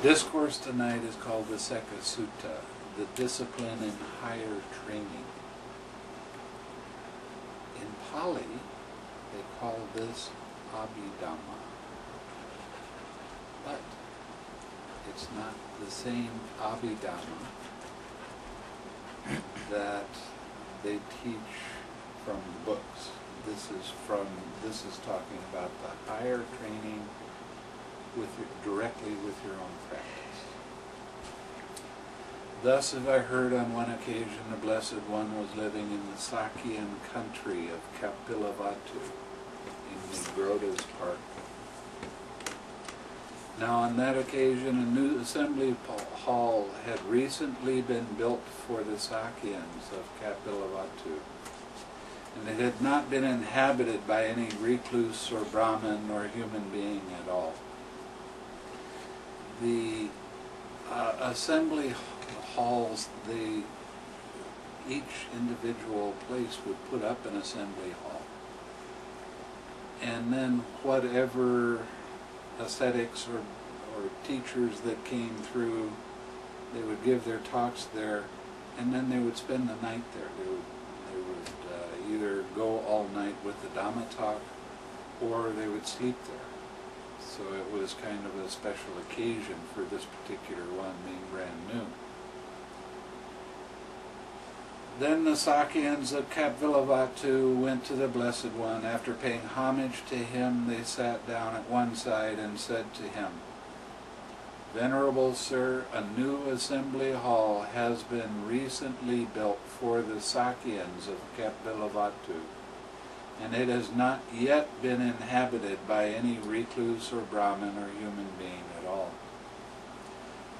Discourse tonight is called the Sekha Sutta, the discipline in higher training. In Pali, they call this Abhidhamma, but it's not the same Abhidhamma that they teach from the books. This is talking about the higher training directly with your own practice. Thus, as I heard on one occasion, the Blessed One was living in the Sakyan country of Kapilavatthu in Nigroda's park. Now, on that occasion, a new assembly hall had recently been built for the Sakyans of Kapilavatthu, and it had not been inhabited by any recluse or Brahmin or human being at all. The assembly halls, each individual place would put up an assembly hall, and then whatever ascetics or teachers that came through, they would give their talks there, and then they would spend the night there. They would either go all night with the Dhamma talk, or they would sleep there. So it was kind of a special occasion for this particular one being brand new. Then the Sakyans of Kapilavatthu went to the Blessed One. After paying homage to him, they sat down at one side and said to him, "Venerable Sir, a new assembly hall has been recently built for the Sakyans of Kapilavatthu, and it has not yet been inhabited by any recluse or Brahmin or human being at all.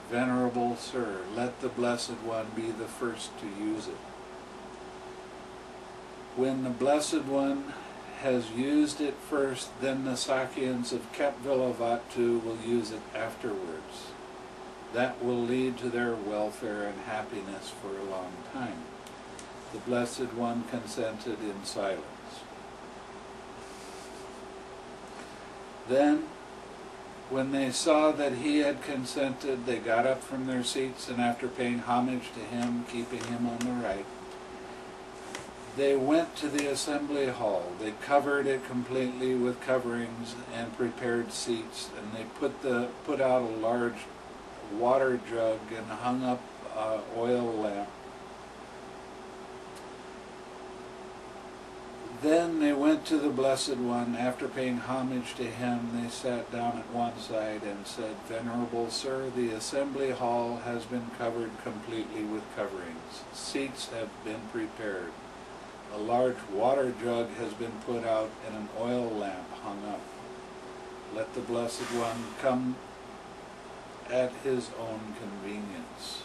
Venerable Sir, let the Blessed One be the first to use it. When the Blessed One has used it first, then the Sakyans of Kapilavatthu will use it afterwards. That will lead to their welfare and happiness for a long time." The Blessed One consented in silence. Then, when they saw that he had consented, they got up from their seats, and after paying homage to him, keeping him on the right, they went to the assembly hall. They covered it completely with coverings and prepared seats, and they put out a large water jug and hung up an oil lamp. Then they went to the Blessed One. After paying homage to him, they sat down at one side and said, "Venerable Sir, the assembly hall has been covered completely with coverings. Seats have been prepared. A large water jug has been put out and an oil lamp hung up. Let the Blessed One come at his own convenience."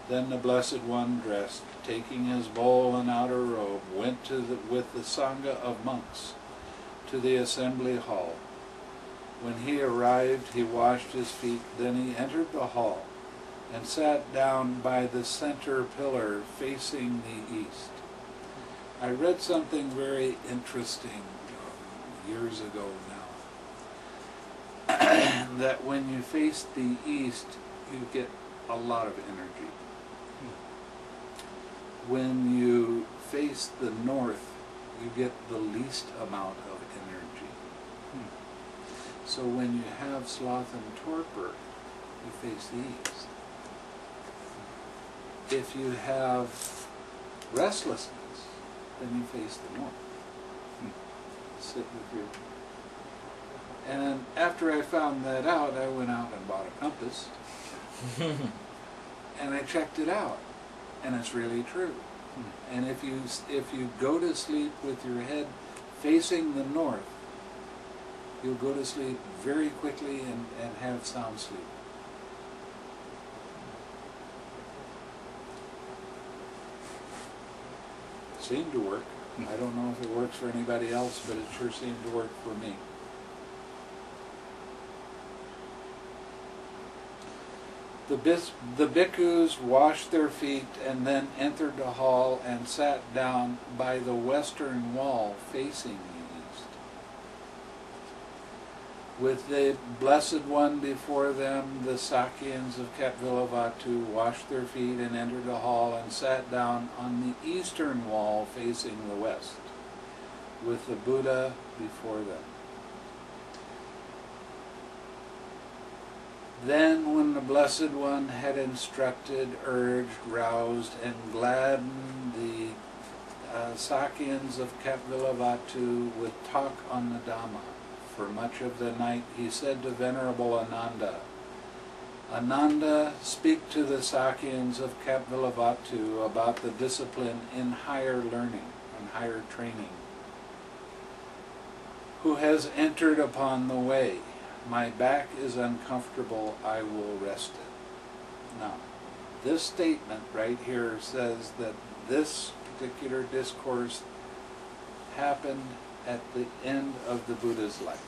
Then the Blessed One, dressed, taking his bowl and outer robe, went with the Sangha of monks to the assembly hall. When he arrived, he washed his feet. Then he entered the hall and sat down by the center pillar facing the east. I read something very interesting years ago now, that when you face the east, you get a lot of energy. When you face the north, you get the least amount of energy. So when you have sloth and torpor, you face the east. If you have restlessness, then you face the north. Sit with your... And after I found that out, I went out and bought a compass, and I checked it out. And it's really true. And if you go to sleep with your head facing the north, you'll go to sleep very quickly and have sound sleep. It seemed to work. I don't know if it works for anybody else, but it sure seemed to work for me. The bhikkhus washed their feet and then entered the hall and sat down by the western wall facing the east. With the Blessed One before them, the Sakyans of Kapvilavatu washed their feet and entered the hall and sat down on the eastern wall facing the west, with the Buddha before them. Then when the Blessed One had instructed, urged, roused, and gladdened the Sakyans of Kapvilavatu with talk on the Dhamma, for much of the night he said to Venerable Ananda, Ananda, speak to the Sakyans of Kapvilavatu about the discipline in higher learning and higher training. Who has entered upon the way? My back is uncomfortable, I will rest it. Now, this statement right here says that this particular discourse happened at the end of the Buddha's life,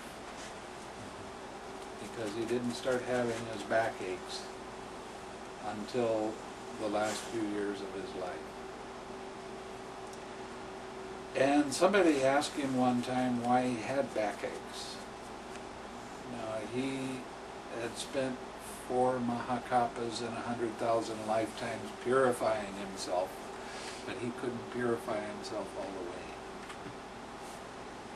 because he didn't start having his backaches until the last few years of his life. And somebody asked him one time why he had backaches. Now, he had spent 4 Mahakapas and 100,000 lifetimes purifying himself, but he couldn't purify himself all the way.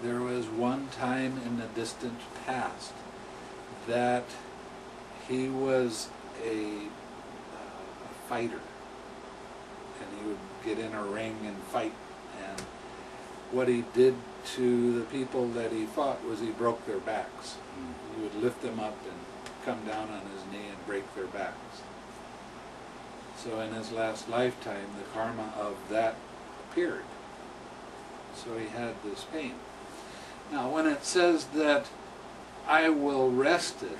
There was one time in the distant past that he was a fighter, and he would get in a ring and fight, and what he did to the people that he fought was he broke their backs. He would lift them up and come down on his knee and break their backs. So in his last lifetime, the karma of that appeared. So he had this pain. Now, when it says that I will rest it,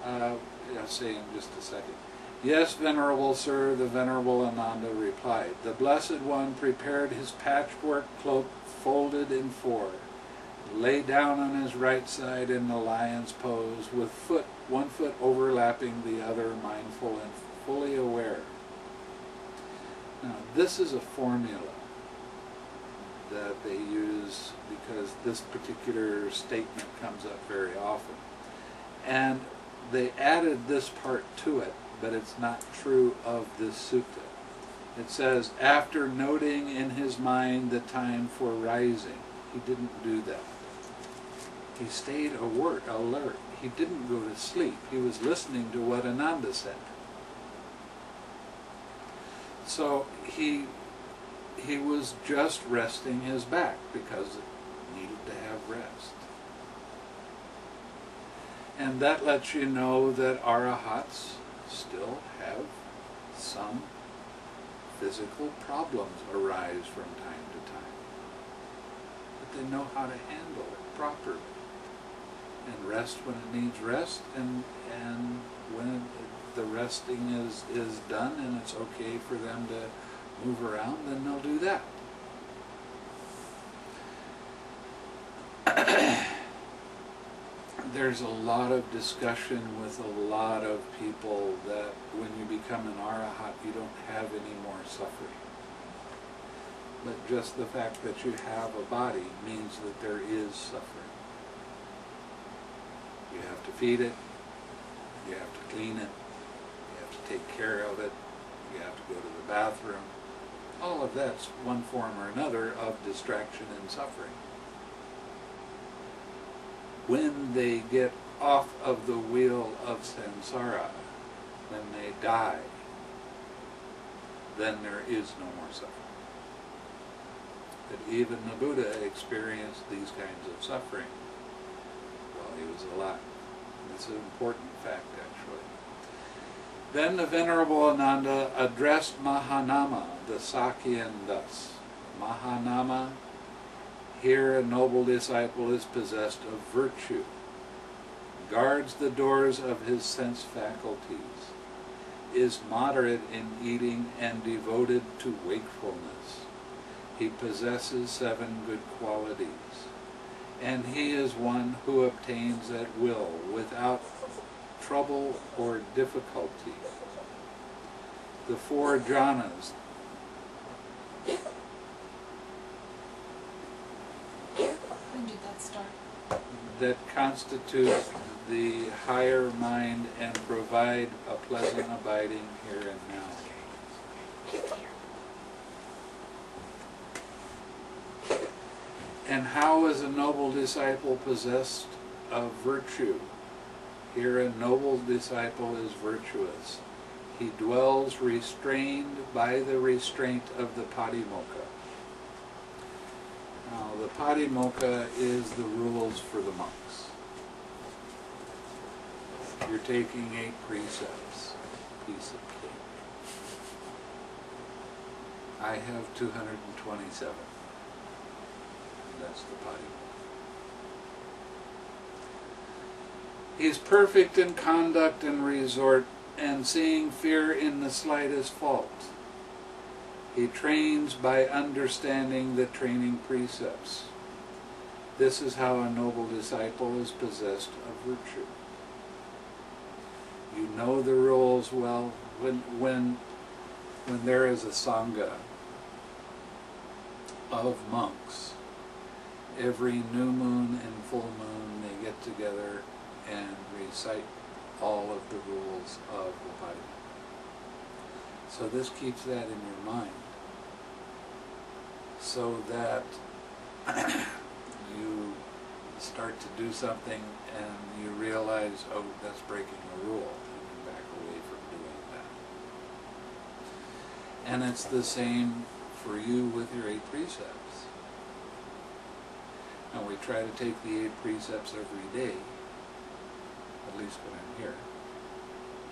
I'll say in just a second. Yes, Venerable Sir, the Venerable Ananda replied. The Blessed One prepared his patchwork cloak folded in 4, lay down on his right side in the lion's pose, with one foot overlapping the other, mindful and fully aware. Now, this is a formula that they use because this particular statement comes up very often. And they added this part to it, but it's not true of this sutta. It says, after noting in his mind the time for rising. He didn't do that. He stayed alert. He didn't go to sleep. He was listening to what Ananda said. So he was just resting his back because it needed to have rest. And that lets you know that arahats still have some physical problems arise from time to time. But they know how to handle it properly. And rest when it needs rest, and when the resting is done and it's okay for them to move around, then they'll do that. There's a lot of discussion with a lot of people that when you become an arahat, you don't have any more suffering. But just the fact that you have a body means that there is suffering. You have to feed it, you have to clean it, you have to take care of it, you have to go to the bathroom. All of that's one form or another of distraction and suffering. When they get off of the wheel of samsara, when they die, then there is no more suffering. But even the Buddha experienced these kinds of suffering while he was alive. It's an important fact, actually. Then the Venerable Ananda addressed Mahanama, the Sakyan, thus. Mahanama, here a noble disciple is possessed of virtue, guards the doors of his sense faculties, is moderate in eating and devoted to wakefulness. He possesses 7 good qualities, and he is one who obtains at will, without trouble or difficulty, the 4 jhanas. When did that start? that constitute the higher mind and provide a pleasant abiding here and now. And how is a noble disciple possessed of virtue? Here a noble disciple is virtuous. He dwells restrained by the restraint of the patimokkha. Now the patimokkha is the rules for the monks. You're taking 8 precepts, piece of cake. I have 227. That's the patimokkha. He is perfect in conduct and resort, and seeing fear in the slightest fault. He trains by understanding the training precepts. This is how a noble disciple is possessed of virtue. You know the rules well. When there is a sangha of monks, every new moon and full moon they get together and recite all of the rules of the body. So this keeps that in your mind, so that you start to do something and you realize, oh, that's breaking a rule, and you back away from doing that. And it's the same for you with your 8 precepts. And we try to take the 8 precepts every day, at least when I'm here.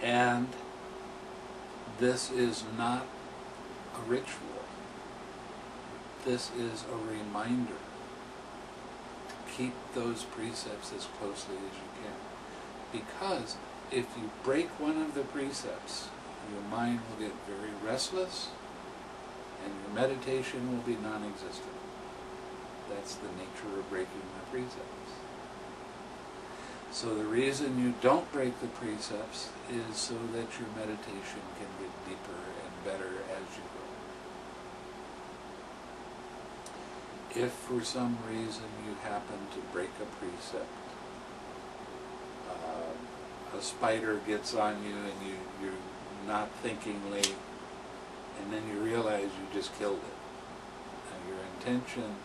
And this is not a ritual. This is a reminder to keep those precepts as closely as you can. Because if you break one of the precepts, your mind will get very restless and your meditation will be non-existent. That's the nature of breaking the precepts. So the reason you don't break the precepts is so that your meditation can get deeper and better as you go. If for some reason you happen to break a precept, a spider gets on you and you're not thinkingly, and then you realize you just killed it. Now your intention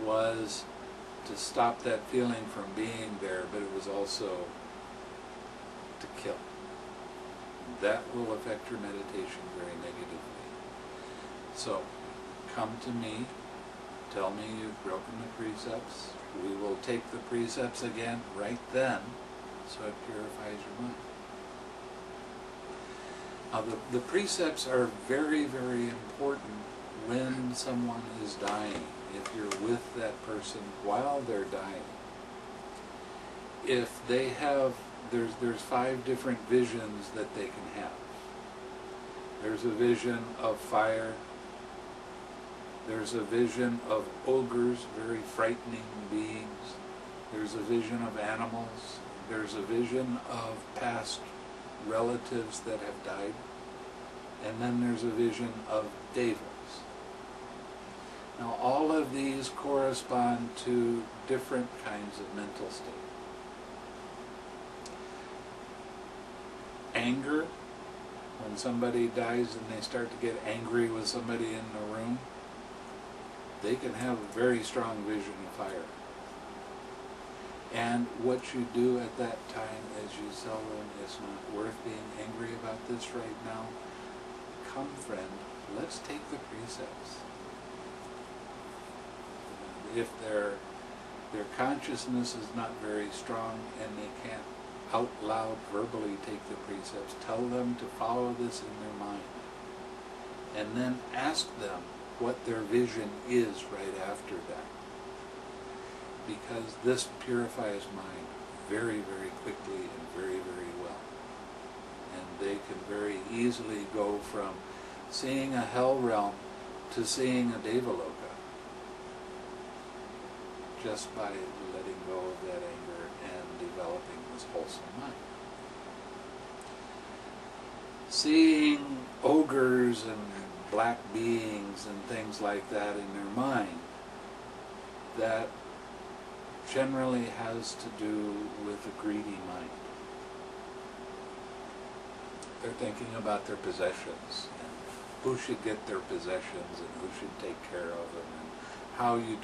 was to stop that feeling from being there, but it was also to kill. That will affect your meditation very negatively. So, come to me, tell me you've broken the precepts. We will take the precepts again right then, so it purifies your mind. Now, the precepts are very, very important when someone is dying. If you're with that person while they're dying, if they have, there's 5 different visions that they can have. There's a vision of fire. There's a vision of ogres, very frightening beings. There's a vision of animals. There's a vision of past relatives that have died. And then there's a vision of devas. Now all of these correspond to different kinds of mental state. Anger, when somebody dies and they start to get angry with somebody in the room, they can have a very strong vision of fire. And what you do at that time is you tell them it's not worth being angry about this right now. Come, friend, let's take the precepts. If their consciousness is not very strong and they can't out loud verbally take the precepts, tell them to follow this in their mind. And then ask them what their vision is right after that. Because this purifies mind very, very quickly and very, very well. And they can very easily go from seeing a hell realm to seeing a devaloka, just by letting go of that anger and developing this wholesome mind. Seeing ogres and black beings and things like that in their mind, that generally has to do with a greedy mind. They're thinking about their possessions, and who should get their possessions, and who should take care of them, and how you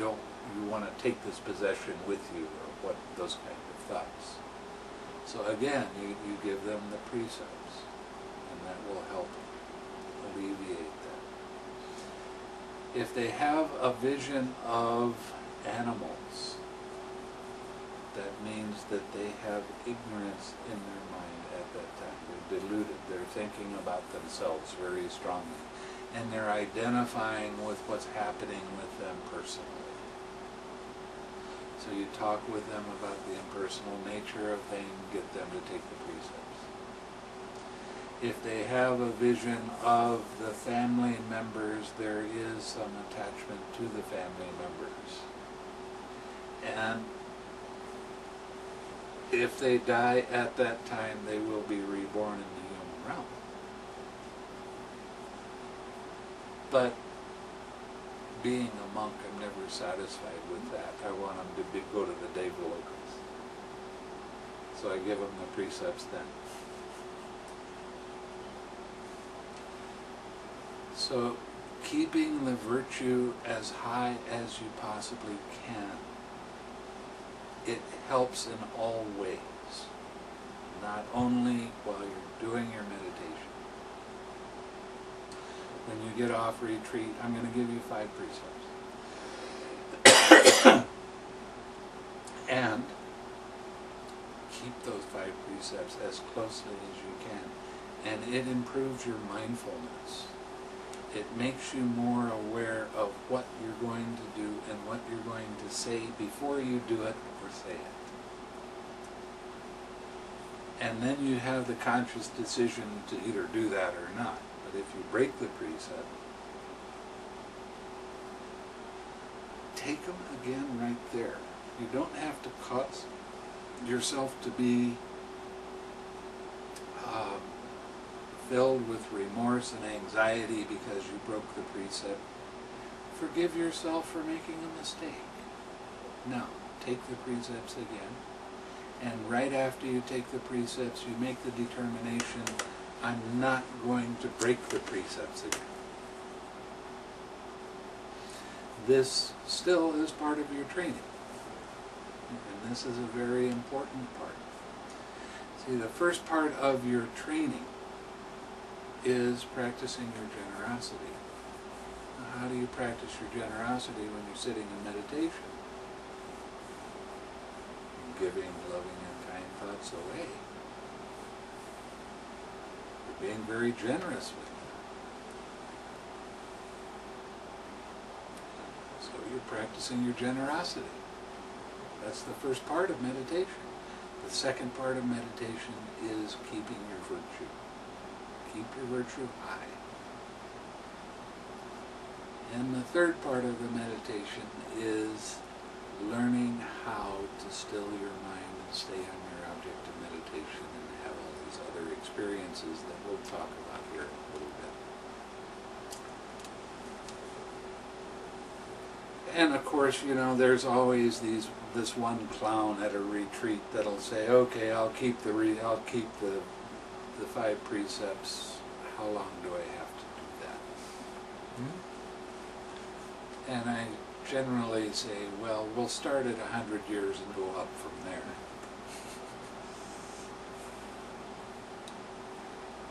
want to take this possession with you, or what, those kind of thoughts. So again, you give them the precepts, and that will help alleviate that. If they have a vision of animals, that means that they have ignorance in their mind at that time. They're deluded. They're thinking about themselves very strongly. And they're identifying with what's happening with them personally. So you talk with them about the impersonal nature of things, get them to take the precepts. If they have a vision of the family members, there is some attachment to the family members. And if they die at that time, they will be reborn in the human realm. But being a monk, I'm never satisfied with that. I want them to go to the Devalokas. So I give them the precepts then. So keeping the virtue as high as you possibly can, it helps in all ways, not only while you're doing your meditation. When you get off retreat, I'm going to give you 5 precepts. And keep those 5 precepts as closely as you can. And it improves your mindfulness. It makes you more aware of what you're going to do and what you're going to say before you do it or say it. And then you have the conscious decision to either do that or not. But if you break the precept, take them again right there. You don't have to cause yourself to be filled with remorse and anxiety because you broke the precept. Forgive yourself for making a mistake. Now, take the precepts again, and right after you take the precepts, you make the determination, I'm not going to break the precepts again. This still is part of your training, and this is a very important part. See, the first part of your training is practicing your generosity. Now, how do you practice your generosity when you're sitting in meditation? Giving loving and kind thoughts away. You're being very generous with them. So you're practicing your generosity. That's the first part of meditation. The second part of meditation is keeping your virtue. Keep your virtue high. And the third part of the meditation is learning how to still your mind and stay on your object of meditation and have all these other experiences that we'll talk about here in a little bit. And of course, you know, there's always this one clown at a retreat that'll say, "Okay, I'll keep the 5 precepts. How long do I have to do that?" And I generally say, well, we'll start at 100 years and go up from there.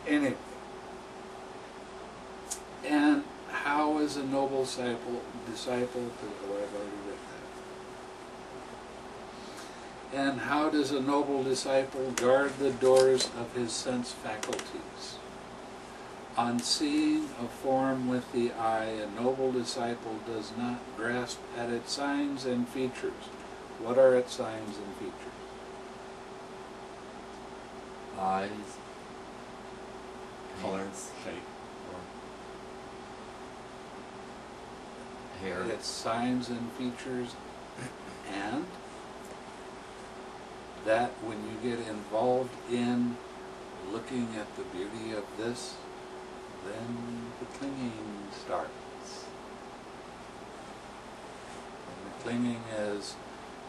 Anyway, and how is a noble disciple oh, I've already read that. And how does a noble disciple guard the doors of his sense faculties? On seeing a form with the eye, a noble disciple does not grasp at its signs and features. What are its signs and features? Eyes, colors, shape, hair. Its signs and features, and that when you get involved in looking at the beauty of this, then the clinging starts. And the clinging is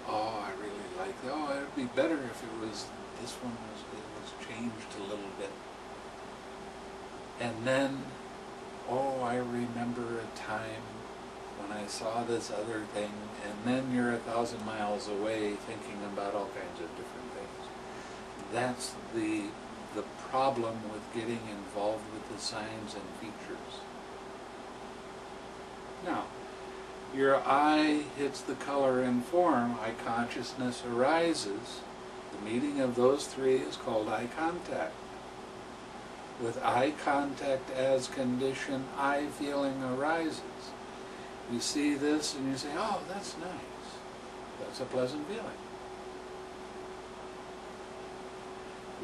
oh, I really like that. Oh, it'd be better if it was, this one was changed a little bit. And then, oh, I remember a time when I saw this other thing, and then you're 1,000 miles away thinking about all kinds of different things. That's the problem with getting involved with the signs and features. Now, your eye hits the color and form, eye consciousness arises. The meeting of those three is called eye contact. With eye contact as condition, eye feeling arises. You see this and you say, oh, that's nice. That's a pleasant feeling.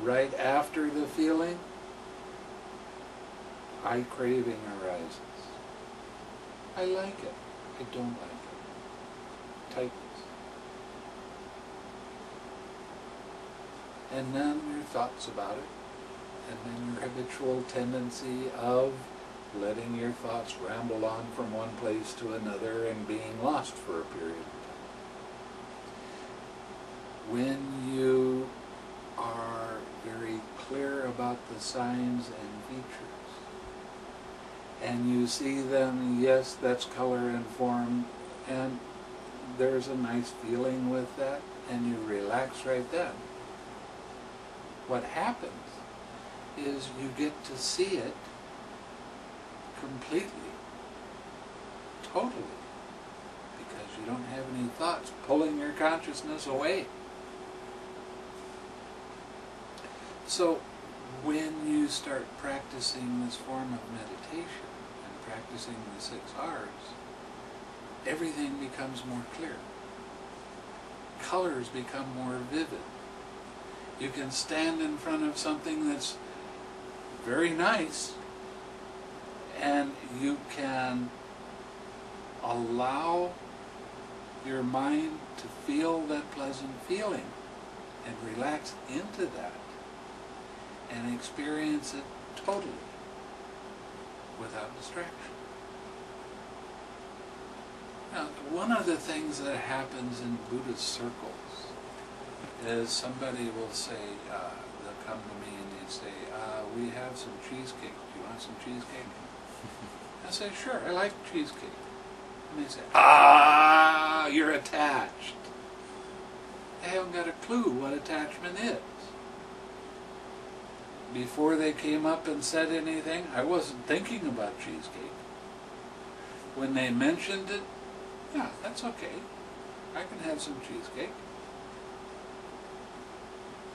Right after the feeling, eye craving arises. I like it. I don't like it. Tightness. And then your thoughts about it. And then your habitual tendency of letting your thoughts ramble on from one place to another and being lost for a period of time. When you are very clear about the signs and features, and you see them, yes, that's color and form, and there's a nice feeling with that, and you relax right then. What happens is you get to see it completely, totally, because you don't have any thoughts pulling your consciousness away. So when you start practicing this form of meditation and practicing the 6 R's, everything becomes more clear. Colors become more vivid. You can stand in front of something that's very nice, and you can allow your mind to feel that pleasant feeling and relax into that and experience it totally without distraction. Now, one of the things that happens in Buddhist circles is somebody will say, they'll come to me and they say, we have some cheesecake. Do you want some cheesecake? I say, sure, I like cheesecake. And they say, you're attached. They haven't got a clue what attachment is. Before they came up and said anything, I wasn't thinking about cheesecake. When they mentioned it, yeah, that's okay. I can have some cheesecake.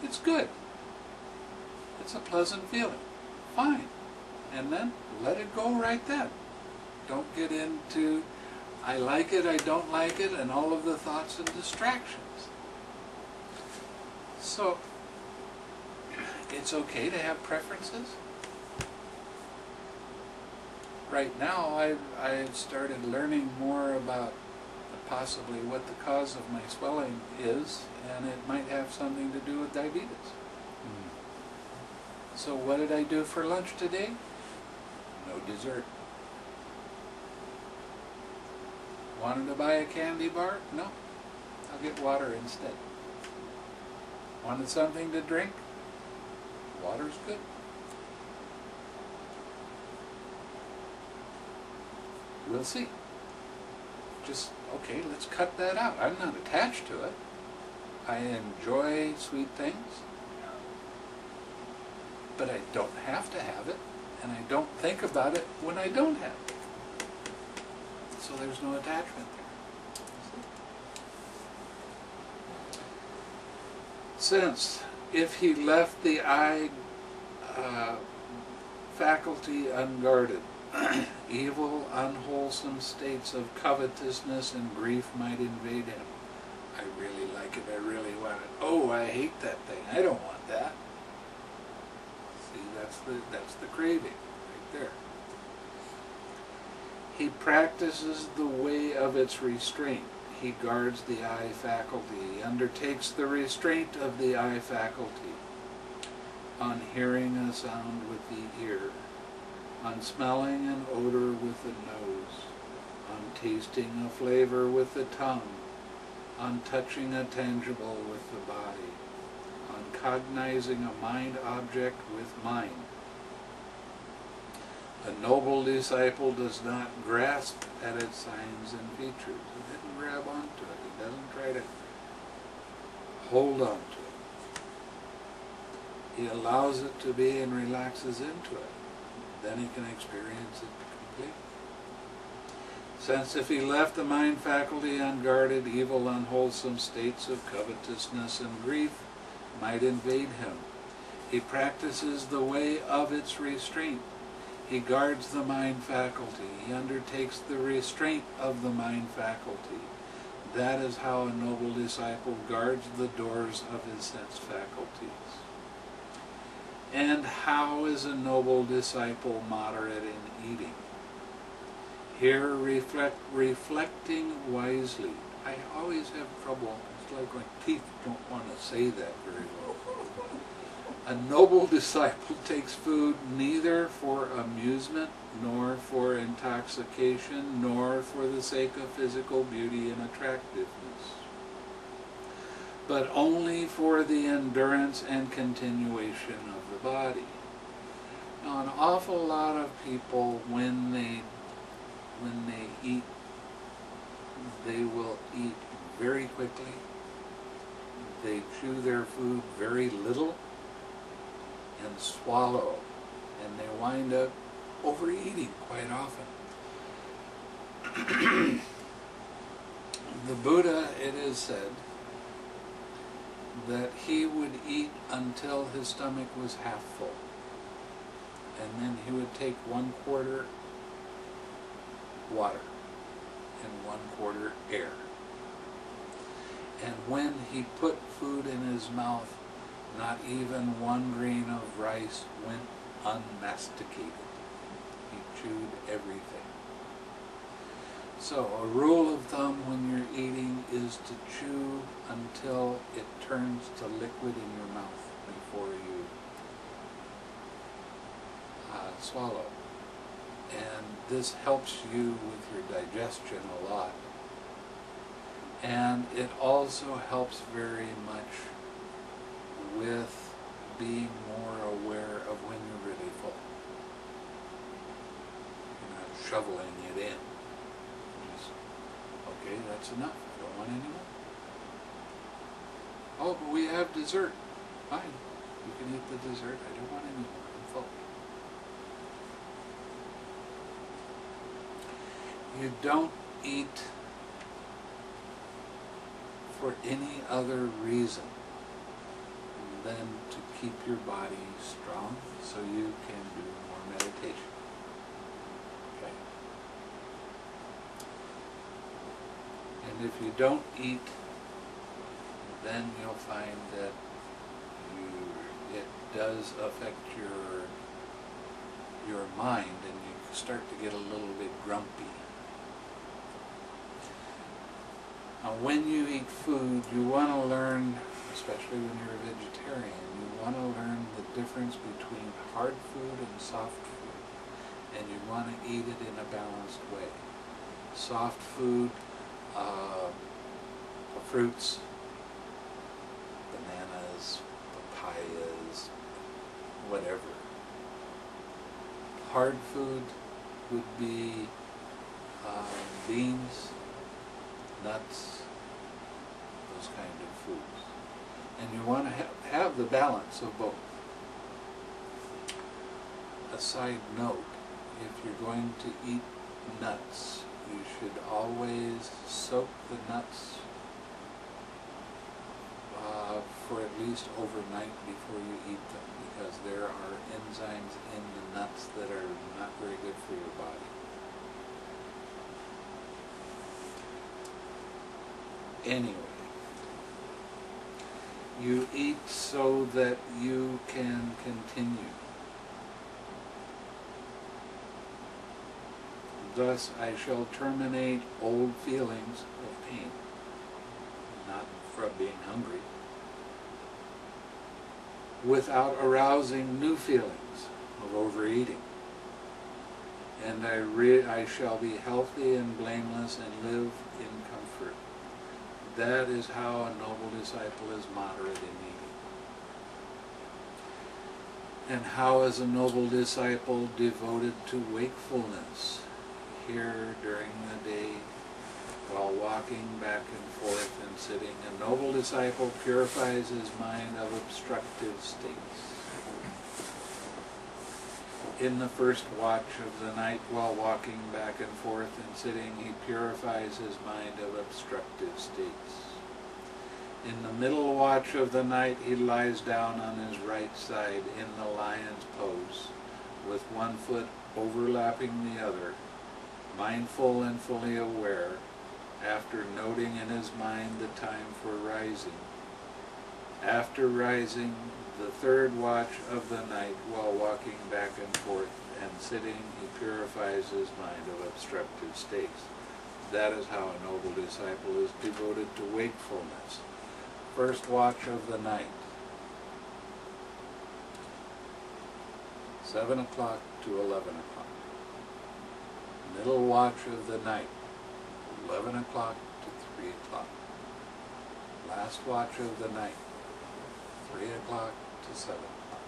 It's good. It's a pleasant feeling. Fine. And then let it go right then. Don't get into I like it, I don't like it, and all of the thoughts and distractions. So, it's okay to have preferences. Right now, I've started learning more about possibly what the cause of my swelling is, and it might have something to do with diabetes. So what did I do for lunch today? No dessert. Wanted to buy a candy bar? No. I'll get water instead. Wanted something to drink? Water's good. We'll see. Just, okay, let's cut that out. I'm not attached to it. I enjoy sweet things, but I don't have to have it, and I don't think about it when I don't have it. So there's no attachment there. Since if he left the eye faculty unguarded, evil, unwholesome states of covetousness and grief might invade him. I really like it, I really want it. Oh, I hate that thing, I don't want that. See, that's the craving right there. He practices the way of its restraint. He guards the eye faculty. He undertakes the restraint of the eye faculty on hearing a sound with the ear, on smelling an odor with the nose, on tasting a flavor with the tongue, on touching a tangible with the body, on cognizing a mind object with mind. A noble disciple does not grasp at its signs and features. He doesn't grab onto it. He doesn't try to hold on to it. He allows it to be and relaxes into it. Then he can experience it completely. Since if he left the mind faculty unguarded, evil, unwholesome states of covetousness and grief might invade him. He practices the way of its restraint. He guards the mind faculty. He undertakes the restraint of the mind faculty. That is how a noble disciple guards the doors of his sense faculties. And how is a noble disciple moderate in eating? Here, reflecting wisely. I always have trouble. It's like my teeth don't want to say that very well. A noble disciple takes food neither for amusement, nor for intoxication, nor for the sake of physical beauty and attractiveness, but only for the endurance and continuation of the body. Now, an awful lot of people, when they eat, they will eat very quickly. They chew their food very little and swallow, and they wind up overeating quite often. The Buddha, it is said, that he would eat until his stomach was half full, and then he would take 1/4 water and 1/4 air. And when he put food in his mouth, not even 1 grain of rice went unmasticated. He chewed everything. So a rule of thumb when you're eating is to chew until it turns to liquid in your mouth before you swallow. And this helps you with your digestion a lot. And it also helps very much with being more aware of when you're really full. You're not shoveling it in. Just, okay, that's enough. I don't want any more. Oh, but we have dessert. Fine. You can eat the dessert. I don't want any more. I'm full. You don't eat for any other reason than to keep your body strong so you can do more meditation. Okay? And if you don't eat, then you'll find that it does affect your mind, and you start to get a little bit grumpy. Now, when you eat food, you want to learn, especially when you're a vegetarian, you want to learn the difference between hard food and soft food. And you want to eat it in a balanced way. Soft food, fruits, bananas, papayas, whatever. Hard food would be beans, nuts, those kind of foods. And you want to have the balance of both. A side note, if you're going to eat nuts, you should always soak the nuts for at least overnight before you eat them, because there are enzymes in the nuts that are not very good for your body. Anyway, you eat so that you can continue. Thus I shall terminate old feelings of pain, not from being hungry, without arousing new feelings of overeating. And I shall be healthy and blameless and live in comfort. That is how a noble disciple is moderate in eating. And how is a noble disciple devoted to wakefulness? Here during the day, while walking back and forth and sitting, a noble disciple purifies his mind of obstructive states. In the first watch of the night, while walking back and forth and sitting, he purifies his mind of obstructive states. In the middle watch of the night, he lies down on his right side in the lion's pose, with one foot overlapping the other, mindful and fully aware, after noting in his mind the time for rising. After rising, the third watch of the night, while walking back and forth and sitting, he purifies his mind of obstructive states. That is how a noble disciple is devoted to wakefulness. First watch of the night, 7 o'clock to 11 o'clock. Middle watch of the night, 11 o'clock to 3 o'clock. Last watch of the night, 3 o'clock to 7 o'clock.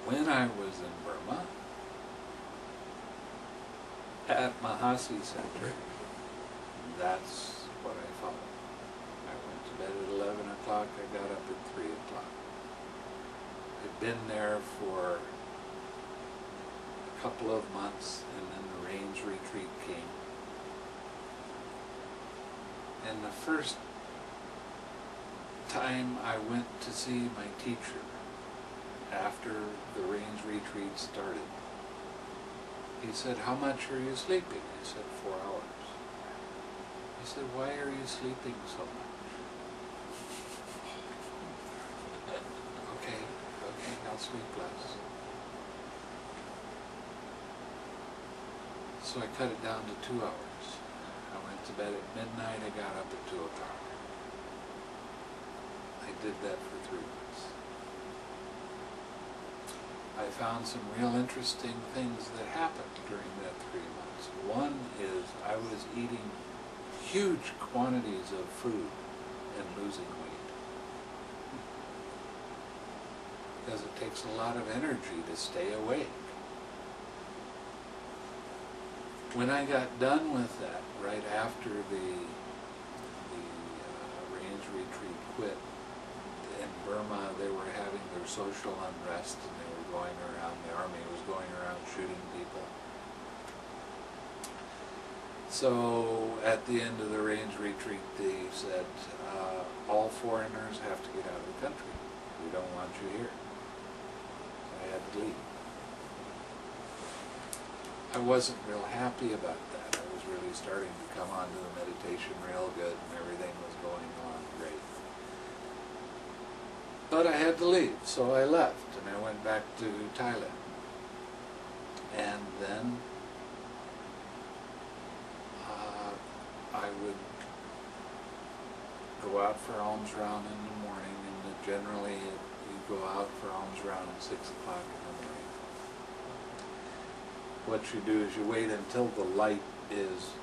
When I was in Burma, at Mahasi Center, that's what I followed. I went to bed at 11 o'clock, I got up at 3 o'clock. I'd been there for a couple of months, and then the rains retreat came. And the first time I went to see my teacher after the rains retreat started, he said, "How much are you sleeping?" I said, 4 hours. He said, "Why are you sleeping so much?" Okay, I'll sleep less. So I cut it down to 2 hours. I went to bed at midnight, I got up at 2 o'clock. I did that for 3 months. I found some real interesting things that happened during that 3 months. One is I was eating huge quantities of food and losing weight. Because it takes a lot of energy to stay awake. When I got done with that, right after the rains retreat quit, in Burma they were having their social unrest, and they were going around, the army was going around shooting people. So at the end of the rains retreat, they said, all foreigners have to get out of the country. We don't want you here. So I had to leave. I wasn't real happy about that. I was really starting to come onto the meditation real good, and everything was going on great. But I had to leave, so I left, and I went back to Thailand. And then I would go out for alms round in the morning, and generally you go out for alms round at 6 o'clock in the morning. What you do is you wait until the light is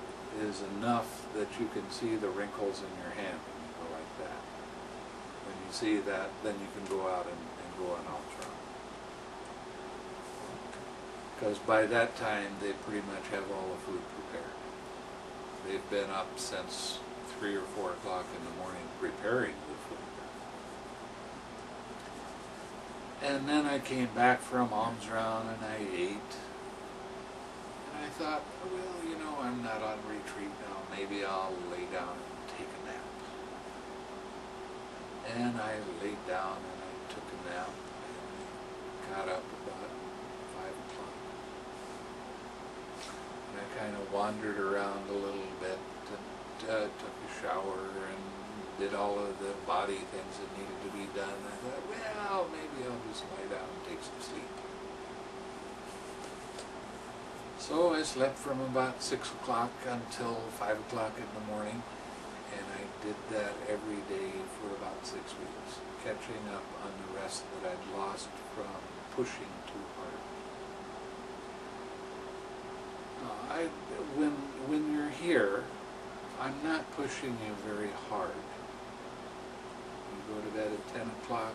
enough that you can see the wrinkles in your hand, and you go like that. When you see that, then you can go out and go on alms round. Because by that time, they pretty much have all the food prepared. They've been up since 3 or 4 o'clock in the morning preparing the food. And then I came back from alms round and I ate. And I thought, well, you know, I'm not on retreat now. Maybe I'll lay down and take a nap. And I laid down and I took a nap and got up about 5 o'clock. And I kind of wandered around a little bit and took a shower and did all of the body things that needed to be done. I thought, well, maybe I'll just lie down and take some sleep. So I slept from about 6 o'clock until 5 o'clock in the morning, and I did that every day for about 6 weeks, catching up on the rest that I'd lost from pushing too hard. When you're here, I'm not pushing you very hard. You go to bed at 10 o'clock,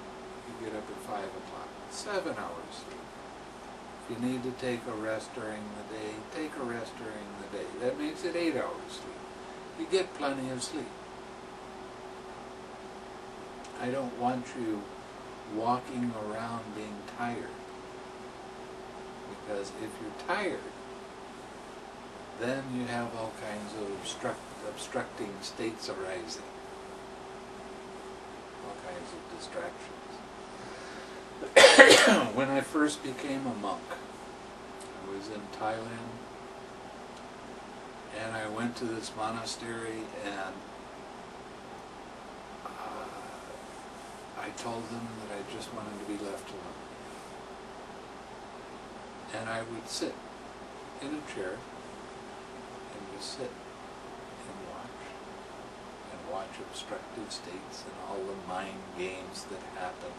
you get up at 5 o'clock. 7 hours sleep. If you need to take a rest during the day, take a rest during the day. That makes it 8 hours sleep. You get plenty of sleep. I don't want you walking around being tired. Because if you're tired, then you have all kinds of obstructing states arising. All kinds of distractions. When I first became a monk, I was in Thailand, and I went to this monastery, and I told them that I just wanted to be left alone. And I would sit in a chair and just sit and watch obstructive states and all the mind games that happen.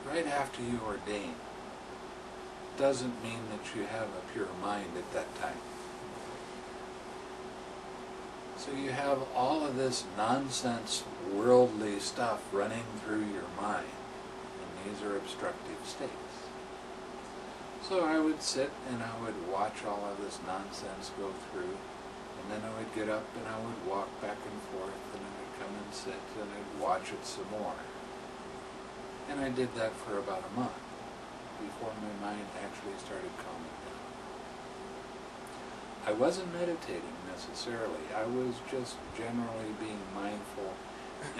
Right after you ordain, doesn't mean that you have a pure mind at that time. So you have all of this nonsense, worldly stuff running through your mind, and these are obstructive states. So I would sit and I would watch all of this nonsense go through, and then I would get up and I would walk back and forth, and I would come and sit and I'd watch it some more. And I did that for about a month before my mind actually started calming down. I wasn't meditating necessarily. I was just generally being mindful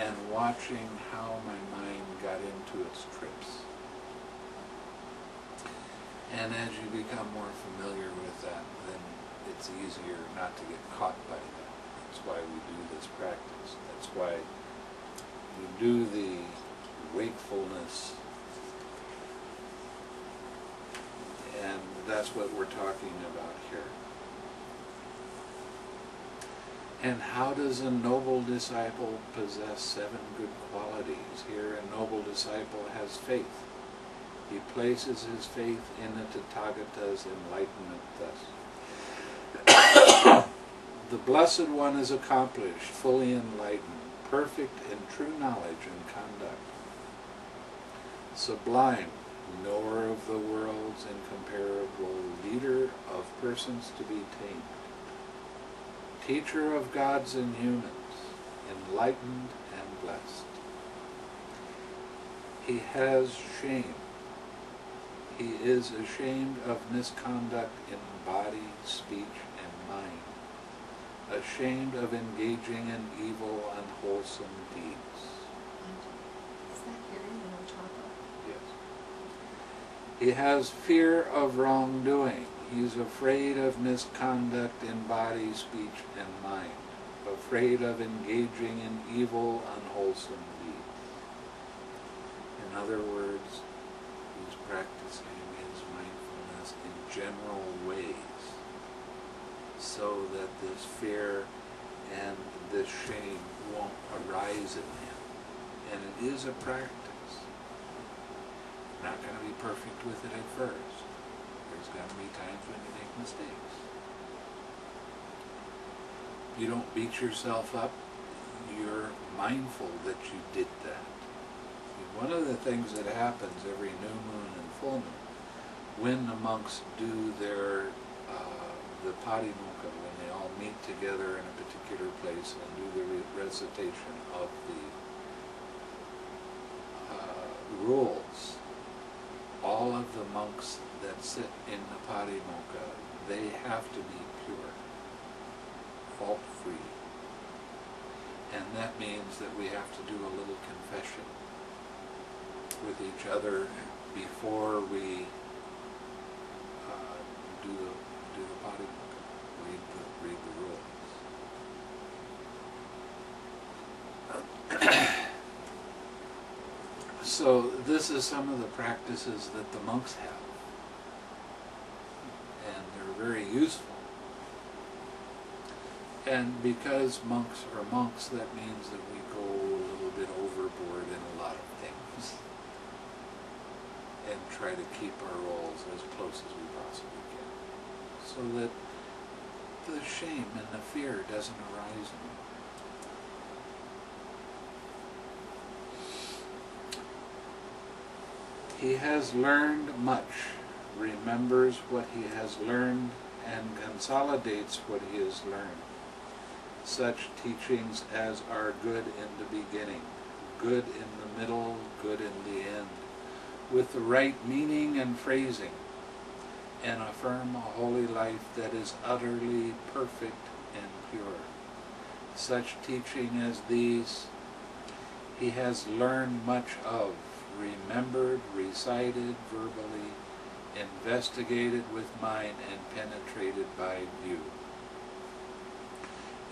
and watching how my mind got into its trips. And as you become more familiar with that, then it's easier not to get caught by that. That's why we do this practice. That's why we do the wakefulness, and that's what we're talking about here. And how does a noble disciple possess 7 good qualities? Here, a noble disciple has faith. He places his faith in the Tathagata's enlightenment thus. The Blessed One is accomplished, fully enlightened, perfect in true knowledge and conduct. Sublime, knower of the worlds, incomparable, leader of persons to be tamed. Teacher of gods and humans, enlightened and blessed. He has shame. He is ashamed of misconduct in body, speech, and mind. Ashamed of engaging in evil, unwholesome deeds. Is that here in the chapel? Yes. He has fear of wrongdoing. He is afraid of misconduct in body, speech, and mind. Afraid of engaging in evil, unwholesome deeds. In other words, he's practicing his mindfulness in general ways, so that this fear and this shame won't arise in him. And it is a practice. You're not going to be perfect with it at first. There's going to be times when you make mistakes. You don't beat yourself up. You're mindful that you did that. One of the things that happens every new moon and full moon, when the monks do their the patimokkha, when they all meet together in a particular place and do the recitation of the rules, all of the monks that sit in the patimokkha, they have to be pure, fault-free. And that means that we have to do a little confession with each other before we do the patimokkha, read the rules. So this is some of the practices that the monks have, and they're very useful. And because monks are monks, that means that we go a little bit overboard in a lot of things and try to keep our roles as close as we possibly can, so that the shame and the fear doesn't arise in him. He has learned much, remembers what he has learned, and consolidates what he has learned. Such teachings as are good in the beginning, good in the middle, good in the end, with the right meaning and phrasing, and affirm a holy life that is utterly perfect and pure. Such teaching as these he has learned much of, remembered, recited verbally, investigated with mind, and penetrated by view.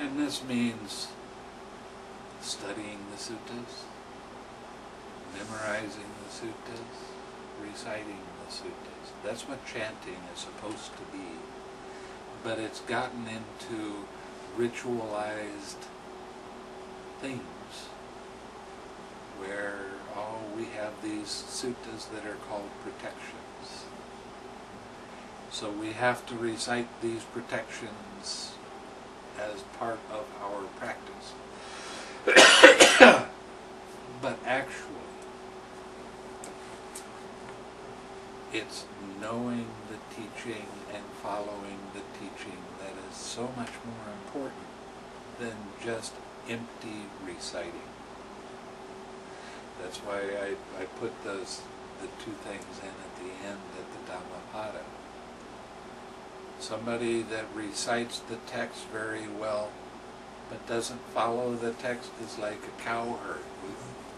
And this means studying the suttas, memorizing the suttas, reciting the suttas. That's what chanting is supposed to be. But it's gotten into ritualized things where, we have these suttas that are called protections. So we have to recite these protections as part of our practice. But actually, it's knowing the teaching and following the teaching that is so much more important than just empty reciting. That's why I put the two things in at the end at the Dhammapada. Somebody that recites the text very well but doesn't follow the text is like a cowherd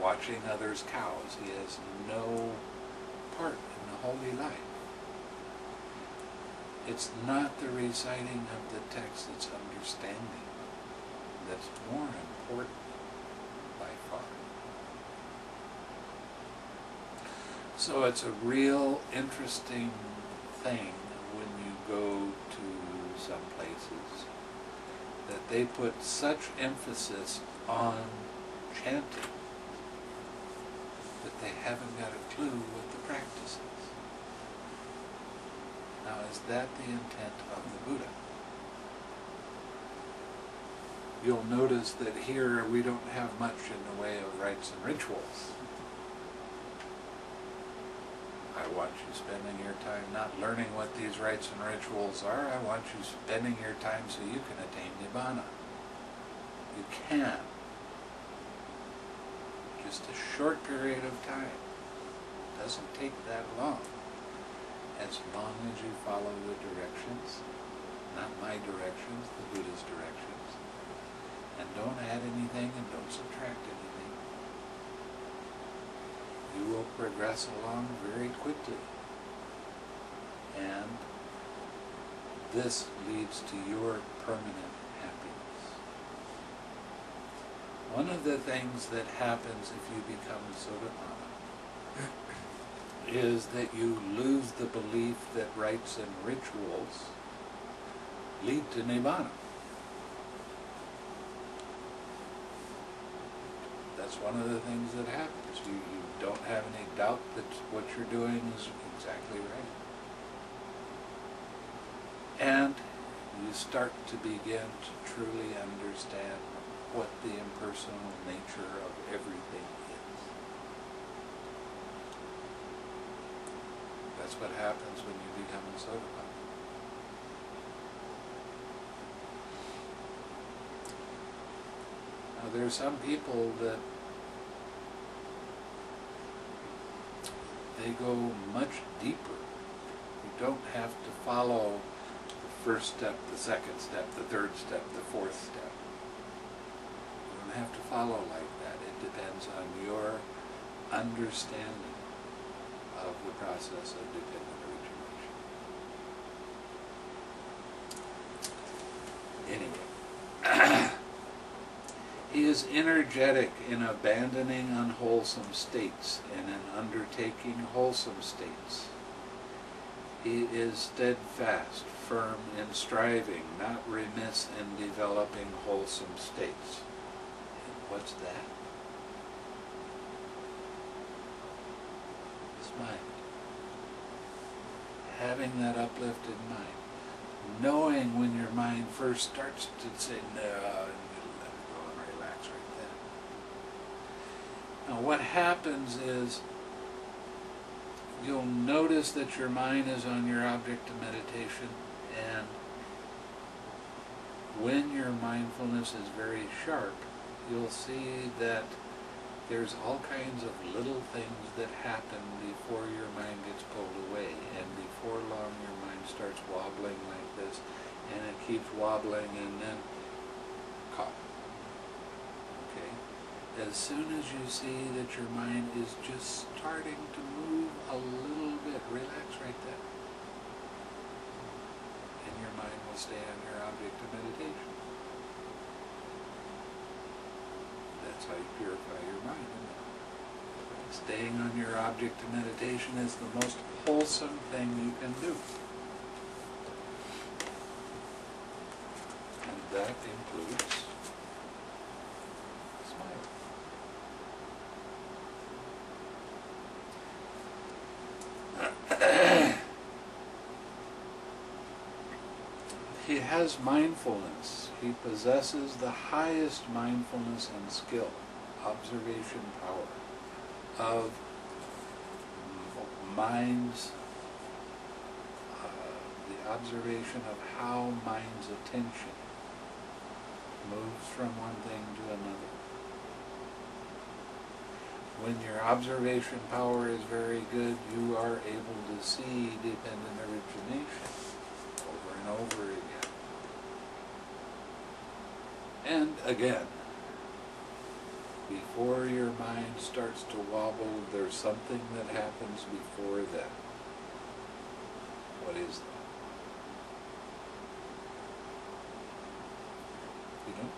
watching others' cows. He has no part in the holy life. It's not the reciting of the text, it's understanding that's more important by far. So it's a real interesting thing when you go to some places that they put such emphasis on chanting that they haven't got a clue what the practice is. Now, is that the intent of the Buddha? You'll notice that here we don't have much in the way of rites and rituals. I want you spending your time not learning what these rites and rituals are. I want you spending your time so you can attain Nibbana. You can. Just a short period of time. It doesn't take that long. As long as you follow the directions, not my directions, the Buddha's directions, and don't add anything and don't subtract anything. You will progress along very quickly. And this leads to your permanent happiness. One of the things that happens if you become Sotapanna is that you lose the belief that rites and rituals lead to Nibbana. That's one of the things that happens. You don't have any doubt that what you're doing is exactly right. And you start to begin to truly understand what the impersonal nature of everything is. That's what happens when you become a Sotapanna. Now, there are some people that they go much deeper. You don't have to follow the first step, the second step, the third step, the fourth step. You don't have to follow like that. It depends on your understanding of the process of dependent origination. Anyway. He is energetic in abandoning unwholesome states and in undertaking wholesome states. He is steadfast, firm in striving, not remiss in developing wholesome states. And what's that? It's mind. Having that uplifted mind. knowing when your mind first starts to say no, and you let it go and relax right then. Now what happens is you'll notice that your mind is on your object of meditation, and when your mindfulness is very sharp, you'll see that there's all kinds of little things that happen before your mind gets pulled away, and before long your mind starts wobbling like this, and it keeps wobbling and then caught. Okay? As soon as you see that your mind is just starting to move a little bit, relax right there. And your mind will stay on your object of meditation. That's how you purify your mind, isn't it? Staying on your object of meditation is the most wholesome thing you can do. And that includes smiling. He has mindfulness. He possesses the highest mindfulness and skill, observation power, of mind's, the observation of how mind's attention moves from one thing to another. When your observation power is very good, you are able to see dependent origination over and over again. And again, before your mind starts to wobble, there's something that happens before that. What is that? You know?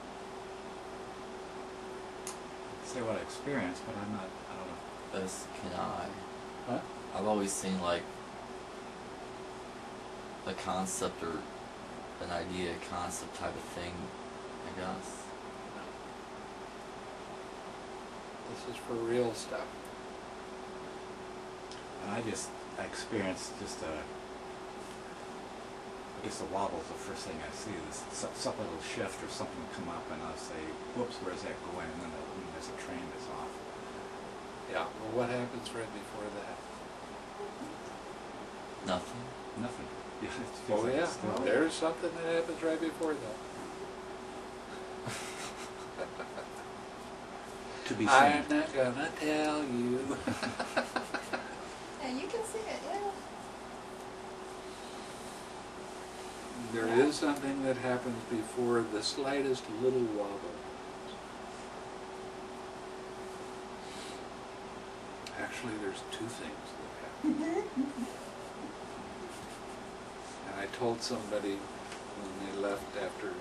Say what I experienced, but I'm not, I don't know. Can I? Huh? I've always seen like a concept or an idea, concept type of thing, I guess. This is for real stuff. And I experienced just I guess the wobble is the first thing I see. This some little shift or something will come up, and I'll say, "Whoops, where's that going?" And then there's a train that's off. Yeah. Well, what happens right before that? Nothing. Nothing. Yeah, it feels Oh like yeah. it's still- There's something that happens right before that. To be seen. I'm not gonna tell you. Yeah, you can see it, yeah. There is something that happens before the slightest little wobble. Actually, there's two things that happen. And I told somebody when they left after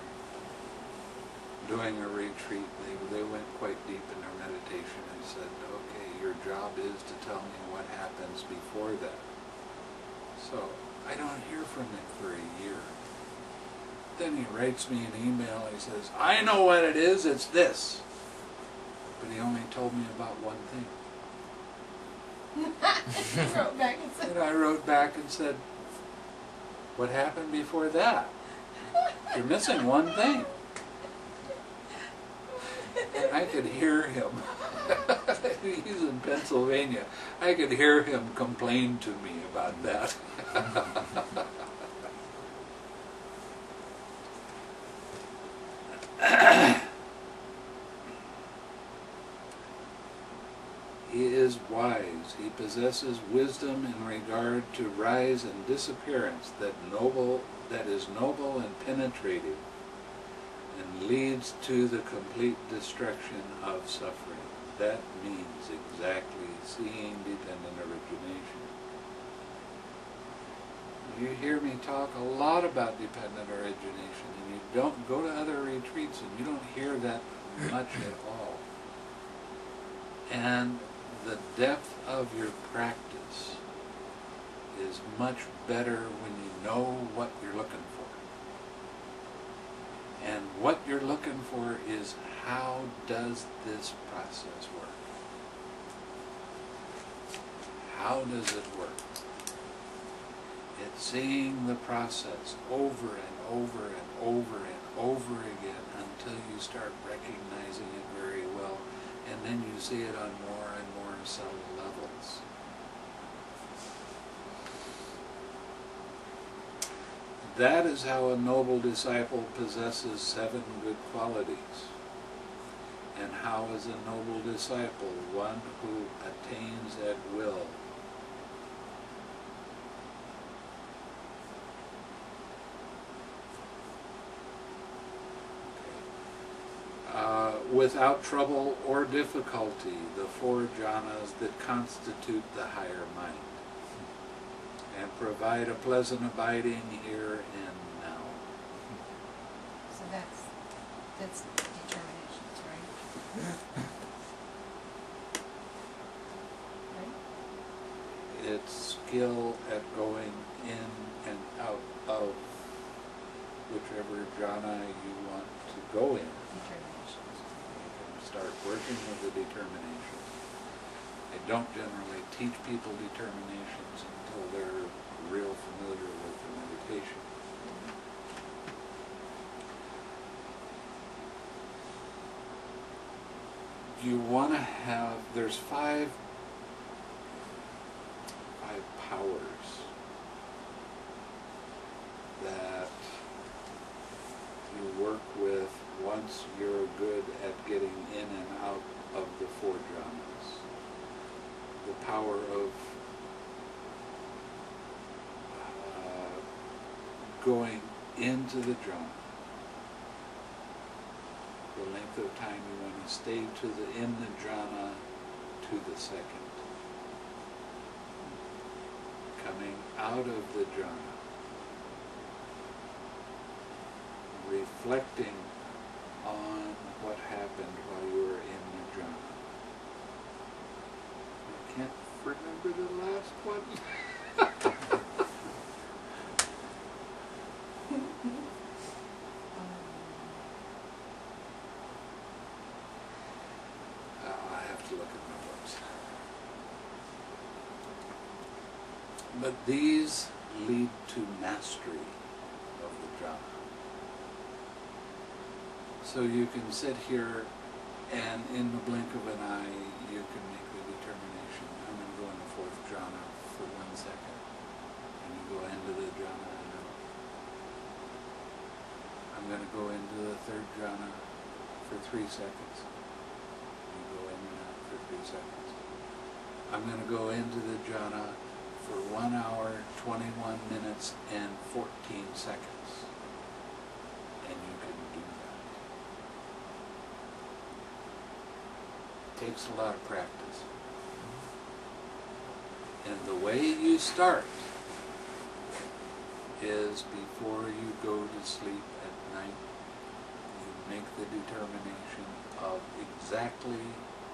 doing a retreat, they went quite deep in their meditation and said, okay, your job is to tell me what happens before that. So I don't hear from him for a year. Then he writes me an email, he says, I know what it is, it's this. But he only told me about one thing. You wrote back and said, And I wrote back and said, what happened before that? You're missing one thing. And I could hear him. He's in Pennsylvania. I could hear him complain to me about that. He is wise. He possesses wisdom in regard to rise and disappearance that is noble and penetrative, and leads to the complete destruction of suffering. That means exactly seeing dependent origination. You hear me talk a lot about dependent origination, and you don't go to other retreats and you don't hear that much at all. And the depth of your practice is much better when you know what you're looking for. And what you're looking for is, how does this process work? How does it work? It's seeing the process over and over and over and over again until you start recognizing it very well, and then you see it on more and more subtle levels. That is how a noble disciple possesses 7 good qualities. And how is a noble disciple? One who attains at will. Without trouble or difficulty, the 4 jhanas that constitute the higher mind, and provide a pleasant abiding here and now. So that's determinations, right? Right? It's skill at going in and out of whichever jhana you want to go in. Determinations. You can start working with the determination. I don't generally teach people determinations until they're real familiar with the meditation. You want to have, there's five powers that you work with once you're good at getting in and out of the 4 jhanas. The power of going into the jhana. The length of time you want to stay in the jhana to the second. Coming out of the jhana. Reflecting on what happened while you were in the jhana. I can't remember the last one. I have to look at my books. But these lead to mastery of the jhana. So you can sit here and in the blink of an eye you can make the determination. I'm going to go in the 4th jhana for 1 second. And you go into the jhana and out. I'm going to go into the 3rd jhana for 3 seconds. You go in and out for 3 seconds. I'm going to go into the jhana for 1 hour, 21 minutes, and 14 seconds. And you can do that. It takes a lot of practice. And the way you start is before you go to sleep at night, you make the determination of exactly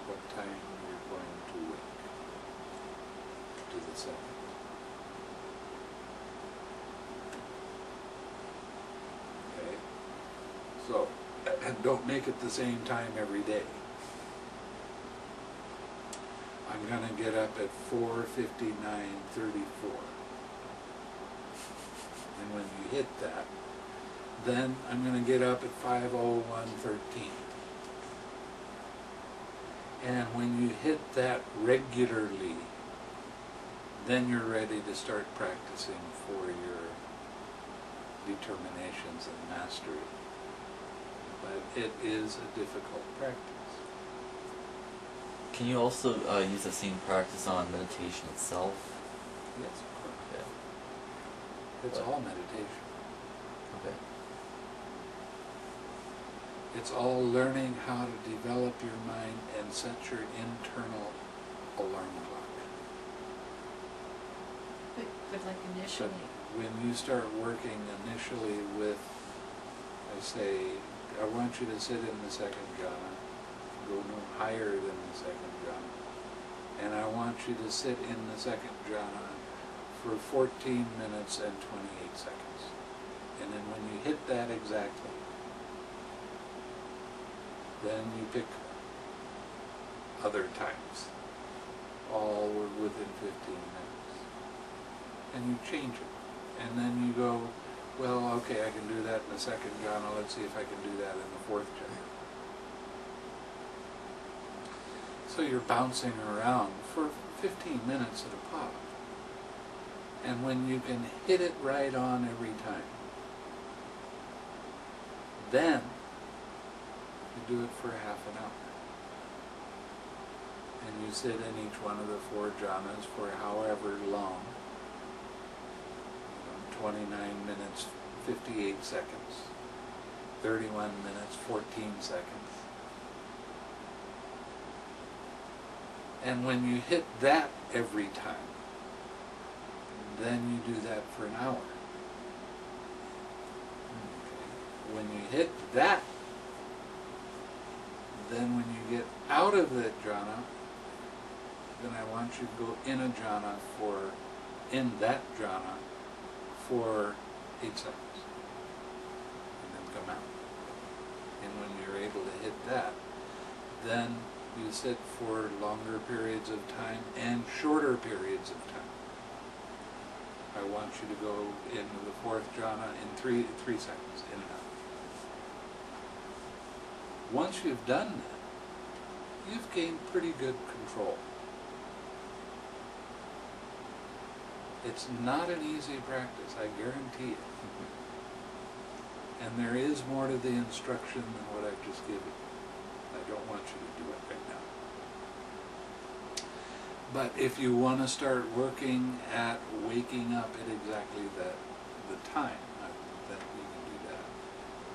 what time you're going to wake to the second. Okay? So, and don't make it the same time every day. I'm going to get up at 4:59:34. And when you hit that, then I'm going to get up at 5:01:13. And when you hit that regularly, then you're ready to start practicing for your determinations and mastery. But it is a difficult practice. Can you also use the same practice on meditation itself? Yes, of course. Okay. It's all meditation. Okay. It's all learning how to develop your mind and set your internal alarm clock. But like initially. But when you start working initially with, I say, I want you to sit in the 2nd jhana, go no higher than the 2nd jhana. And I want you to sit in the 2nd jhana for 14 minutes and 28 seconds. And then when you hit that exactly, then you pick other times. All were within 15 minutes. And you change it. And then you go, well, okay, I can do that in the second jhana, let's see if I can do that in the fourth jhana. So you're bouncing around for 15 minutes at a pop. And when you can hit it right on every time, then you do it for half an hour. And you sit in each one of the 4 jhanas for however long, 29 minutes, 58 seconds, 31 minutes, 14 seconds. And when you hit that every time, then you do that for an hour. Okay. When you hit that, then when you get out of that jhana, then I want you to go in a jhana in that jhana for 8 seconds. And then come out. And when you're able to hit that, then you sit for longer periods of time and shorter periods of time. I want you to go into the 4th jhana in 3 seconds, in and out. Once you've done that, you've gained pretty good control. It's not an easy practice, I guarantee it. And there is more to the instruction than what I've just given you. I don't want you to do it right now. But if you want to start working at waking up at exactly the time, then you can do that.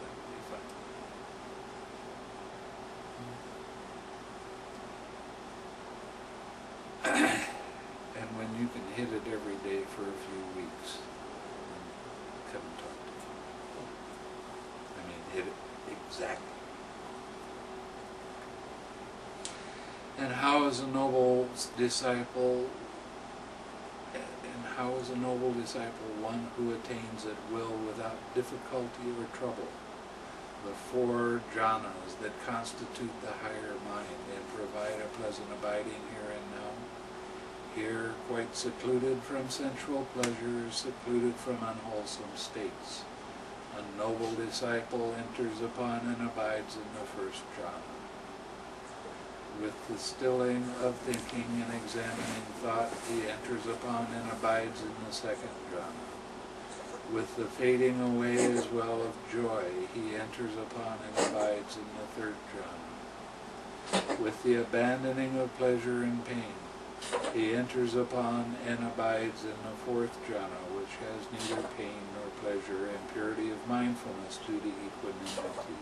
That would be fun. And when you can hit it every day for a few weeks, then come and talk to me. I mean, hit it exactly. And how is a noble disciple, one who attains at will without difficulty or trouble? The 4 jhanas that constitute the higher mind and provide a pleasant abiding here and now. Here, quite secluded from sensual pleasures, secluded from unwholesome states. A noble disciple enters upon and abides in the 1st jhana. With the stilling of thinking and examining thought, he enters upon and abides in the 2nd jhana. With the fading away as well of joy, he enters upon and abides in the 3rd jhana. With the abandoning of pleasure and pain, he enters upon and abides in the 4th jhana, which has neither pain nor pleasure, and purity of mindfulness due to equanimity.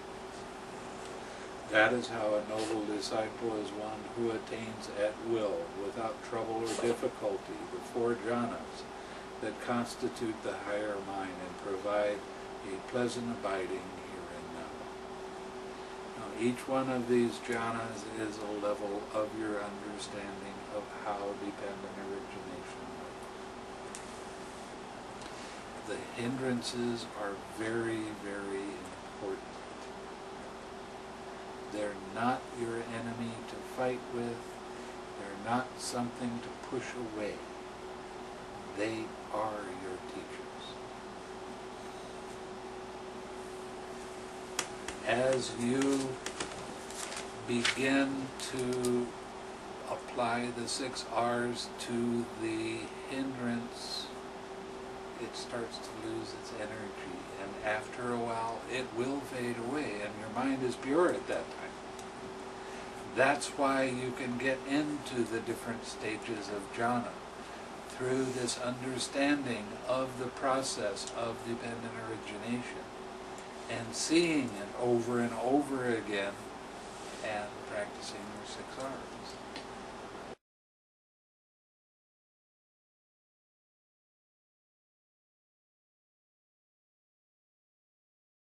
That is how a noble disciple is one who attains at will, without trouble or difficulty, the 4 jhanas that constitute the higher mind and provide a pleasant abiding here and now. Now, each one of these jhanas is a level of your understanding of how dependent origination works. The hindrances are very, very important. They're not your enemy to fight with. They're not something to push away. They are your teachers. As you begin to apply the 6 R's to the hindrance, it starts to lose its energy, and after a while it will fade away, and your mind is pure at that time. That's why you can get into the different stages of jhana, through this understanding of the process of dependent origination, and seeing it over and over again, and practicing your 6 R's.